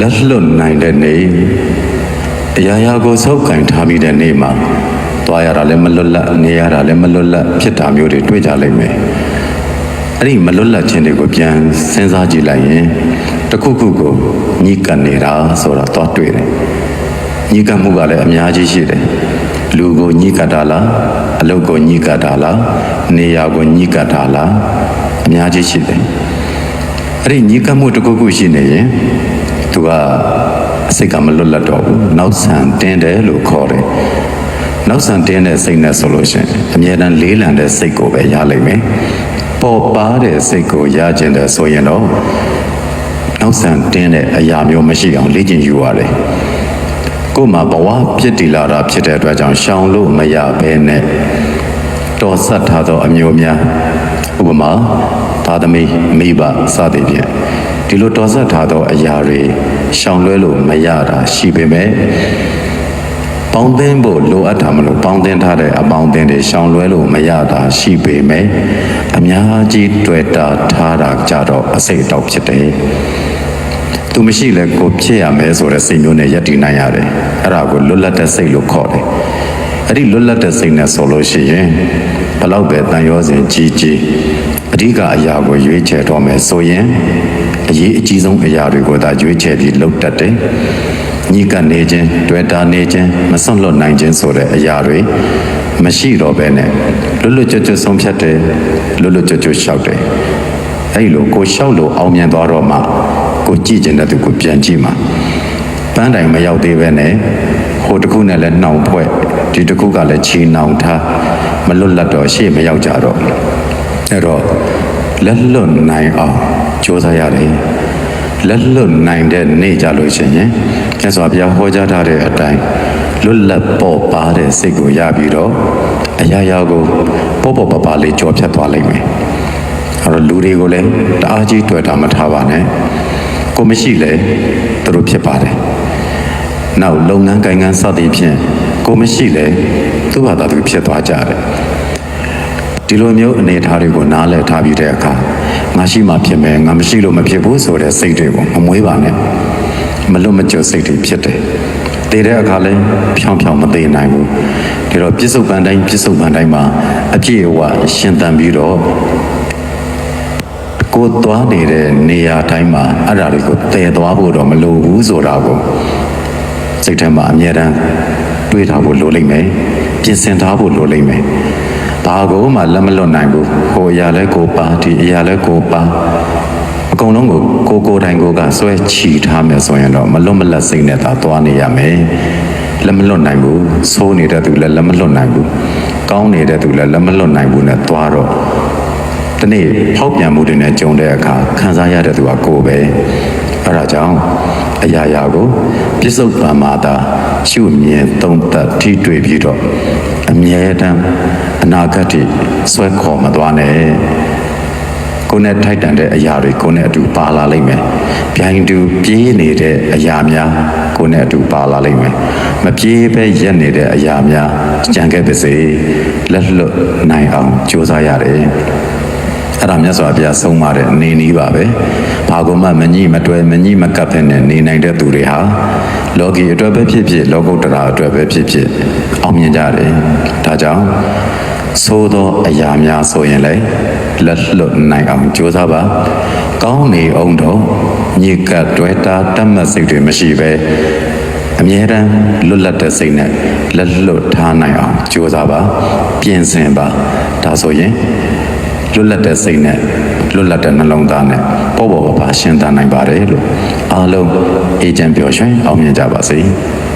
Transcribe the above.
လက်လွတ်နိုင်တဲ့နေ့အရာရာကိုစုပ်ကင်ထားပြီးတဲ့နေ့မှာသွားရတာလည်းမလွတ်လပ်နေရတာလည်းမလွတ်လပ်ဖြစ်တာမျိုးတွေတွေ့ကြလိမ့်မယ်အဲ့ဒီမလွတ်လပ်ခြင်းတွေကိုပြန်စဉ်းစားကြည့်လိုက်ရင်တခုခုကိုညှိကပ်နေတာဆိုတာတော့တွေ့တယ်ညှိကပ်မှုကလည်းအများကြီးရှိတယ်လူကိုညှိကပ်တာလားအလုပ်ကိုညှိကပ်တာလားနေရာကိုညှိကပ်တာလားအများကြီးရှိတယ်အဲ့ဒီညှိကပ်မှုတခုခုရှိနေရင်သူကအစိတ်ကမလွတ်လပ်တော့ဘူးနောက်ဆန်တင်းတယ်လို့ခေါ်တယ်နောက်ဆန်တင်းတဲ့စိတ်နဲ့ဆိုလို့ရှိရင်အမြဲတမ်းလေးလံတဲ့စိတ်ကိုပဲရလိမ့်မယ်ပေါ်ပါတဲ့စိတ်ကိုရခြင်းတဲ့ဆိုရင်တော့နောက်ဆန်တင်းတဲ့အရာမျိုးမရှိအောင်လေ့ကျင့်ယူရတယ်ကိုယ်မှာဘဝပြည့်တည်လာတာဖြစ်တဲ့အတွက်ကြောင့်ရှောင်လို့မရဘဲနဲ့တော်ဆက်ထားသောအမျိုးများဥပမာသာသမီမိဘစသည်ဖြင့်ဒီလိုတော်ဆက်ထားသောအရာတွေရှောင်လွဲလို့မရတာရှိပေမဲ့ပေါင်းသင်းဖို့လိုအပ်တာမလို့ပေါင်းသင်းထားတဲ့အပေါင်းအသင်းတွေရှောင်လွဲလို့မရတာရှိပေမဲ့အများကြီးတွေ့တာထားတာကြတော့အစိတ်အတောက်ဖြစ်တယ်သူမရှိလဲကိုဖြစ်ရမယ်ဆိုတဲ့စိတ်မျိုးနဲ့ယက်တည်နိုင်ရတယ်အဲ့ဒါကိုလွတ်လပ်တဲ့စိတ်လို့ခေါ်တယ်အဲ့ဒီလွတ်လပ်တဲ့စိတ်နဲ့ဆိုလို့ရှိရင်ဘလောက်ပဲတန်ရောစဉ်ကြီးကြီးအဓိကအရာကိုရွေးချယ်တော့မယ်ဆိုရင်အရေးအကြီးဆုံးအရာတွေကိုသာရွေးချယ်ပြီးလုပ်တတ်တယ်ညှိကနေခြင်းတွေ့တာနေခြင်းမစွန့်လွတ်နိုင်ခြင်းဆိုတဲ့အရာတွေမရှိတော့ဘဲနဲ့လွတ်လွတ်ကျွတ်ကျွတ်ဆုံးဖြတ်တယ်လွတ်လွတ်ကျွတ်ကျွတ်ရှောက်တယ်အဲ့လိုကိုရှောက်လို့အောင်မြင်သွားတော့မှကိုကြည့်ကျင်တဲ့သူကိုပြန်ကြည့်မှာပန်းတိုင်မရောက်သေးပဲနဲ့ဟိုတစ်ခုနဲ့လည်းနှောင်ဖွဲ့ဒီတစ်ခုကလည်းချီနှောင်ထားမလွတ်လပ်တော့ရှေ့မရောက်ကြတော့အဲ့တော့လက်လွတ်နိုင်အောင်ကြိုးစားရတယ်လက်လွတ်နိုင်တဲ့နေ့ကြလို့ရှိရင်မြတ်စွာဘုရားဟောကြားထားတဲ့အတိုင်းလွတ်လပ်ပေါ်ပါတဲ့စိတ်ကိုရပြီးတော့အရာရာကိုပေါ်ပေါ်ပါပါလေးကြော်ဖြတ်သွားလိမ့်မယ်အဲ့တော့လူတွေကိုလည်းတအားကြီးတွေ့တာမထားပါနဲ့ကိုမရှိလေသူတို့ဖြစ်ပါတယ်နောက်လုပ်ငန်းကိုင်ငန်းစသည်ဖြင့်ကိုမရှိလေသူ့ဘာသာသူဖြစ်သွားကြတယ်ဒီလိုမျိုးအနေအထားတွေကိုနားလည်ထားပြီးတဲ့အခါငါရှိမှဖြစ်မယ်ငါမရှိလို့မဖြစ်ဘူးဆိုတဲ့စိတ်တွေကိုမမွေးပါနဲ့မလွတ်မကျွတ်စိတ်တွေဖြစ်တယ်တည်တဲ့အခါလဲဖြောင်းဖြောင်းမသေးနိုင်ဘူးဒီတော့ပြစ္ဆုတ်ပန်တိုင်းမှာအပြည့်အဝရှင်သန်ပြီးတော့ကိုသွားနေတဲ့နေရာတိုင်းမှာအဲ့ဒါတွေကိုတည်သွားဖို့တော့မလိုဘူးဆိုတာကိုစိတ်ထဲမှာအမြဲတမ်းတွေးထားဖို့လိုလိမ့်မယ်ပြင်ဆင်ထားဖို့လိုလိမ့်မယ်ဘာကိုမှလက်မလွတ်နိုင်ဘူးဟိုအရာလဲကိုပါဒီအရာလဲကိုပါအကုန်လုံးကိုတိုင်ကိုကဆွဲချီထားမယ်ဆိုရင်တော့မလွတ်မလပ်စိတ်နဲ့သာသွားနေရမယ်လက်မလွတ်နိုင်ဘူးဆိုးနေတဲ့သူလည်းလက်မလွတ်နိုင်ဘူးကောင်းနေတဲ့သူလည်းလက်မလွတ်နိုင်ဘူးနဲ့သွားတော့ဒီနေ့ဖောက်ပြန်မှုတွေနဲ့ကြုံတဲ့အခါခံစားရတဲ့သူကကိုယ်ပဲအဲ့ဒါကြောင့်အရာရာကိုပြစ္ဆုတ်ပံမာတာရှုမြင်သုံးသပ်ထိတွေ့ပြီးတော့အမြဲတမ်းအနာဂတ်ထိဆွဲခေါ်မသွားနဲ့ကိုယ်နဲ့ထိုက်တန်တဲ့အရာတွေကိုယ်နဲ့အတူပါလာလိမ့်မယ်ပြိုင်တူပြေးနေတဲ့အရာများကိုယ်နဲ့အတူပါလာလိမ့်မယ်မပြေးပဲရက်နေတဲ့အရာများကြံခဲ့ပါစေလက်လွတ်နိုင်အောင်ကြိုးစားရတယ်အဲ့ဒါမြတ်စွာဘုရားဆုံးမတဲ့အနေနည်းပါပဲဘာကိုမှမညှိမတွဲမညှိမကပ်တဲ့နေနိုင်တဲ့သူတွေဟာလောကီအတွက်ပဲဖြစ်ဖြစ်လောကုတ္တရာအတွက်ပဲဖြစ်ဖြစ်အောင်မြင်ကြတယ်ဒါကြောင့်သို့သောအရာများဆိုရင်လည်းလက်လွတ်နိုင်အောင်ကြိုးစားပါကောင်းနေအောင်တော့ညစ်ကပ်တွဲတာတတ်မှတ်စိတ်တွေမရှိပဲအမြဲတမ်းလွတ်လပ်တဲ့စိတ်နဲ့လက်လွတ်ထားနိုင်အောင်ကြိုးစားပါပြင်ဆင်ပါဒါဆိုရင်လွတ်လပ်တဲ့စိတ်နဲ့လွတ်လပ်တဲ့နှလုံးသားနဲ့ပေါ်ပါရှင်းသန်နိုင်ပါတယ်လို့အားလုံးအေးချမ်းပျော်ရွှင်အောင်မြင်ကြပါစေ။